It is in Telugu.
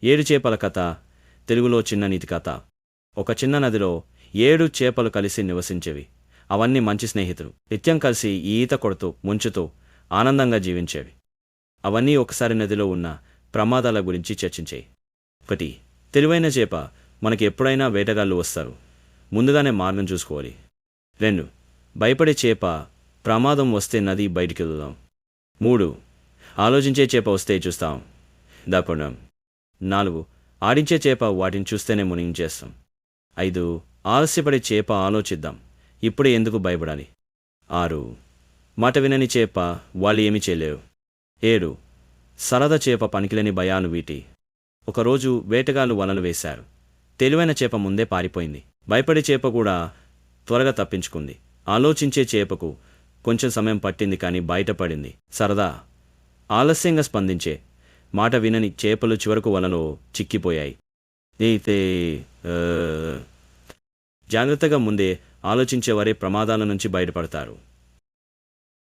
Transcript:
ఏడు చేపల కథ. తెలుగులో చిన్న నీతి కథ. ఒక చిన్న నదిలో 7 చేపలు కలిసి నివసించేవి. అవన్నీ మంచి స్నేహితులు. నిత్యం కలిసి ఈత కొడుతూ ముంచుతూ ఆనందంగా జీవించేవి. అవన్నీ ఒకసారి నదిలో ఉన్న ప్రమాదాల గురించి చర్చించాయి. 1. తెలివైన చేప. మనకి ఎప్పుడైనా వేటగాళ్ళు వస్తారు, ముందుగానే మార్గం చూసుకోవాలి. 2. భయపడే చేప. ప్రమాదం వస్తే నది బయటికి వెళ్దాం. 3. ఆలోచించే చేప వస్తే చూస్తాం, దాక్కోవడం. 4. ఆడించే చేప. వాటిని చూస్తేనే మునిగించేస్తాం. 5. ఆలస్యపడే చేప. ఆలోచిద్దాం, ఇప్పుడే ఎందుకు భయపడాలి. 6. మాట వినని చేప. వాళ్ళు ఏమీ చేయలేరు. 7. సరదా చేప. పనికిలేని భయాలు వీటి. ఒకరోజు వేటగాళ్ళు వలలు వేశారు. తెలివైన చేప ముందే పారిపోయింది. భయపడే చేప కూడా త్వరగా తప్పించుకుంది. ఆలోచించే చేపకు కొంచెం సమయం పట్టింది, కానీ బయటపడింది. సరదా ఆలస్యంగా స్పందించే మాట వినని చేపలు చివరకు వలలో చిక్కిపోయాయి. అయితే జాగ్రత్తగా ముందే ఆలోచించేవారే ప్రమాదాల నుంచి బయటపడతారు.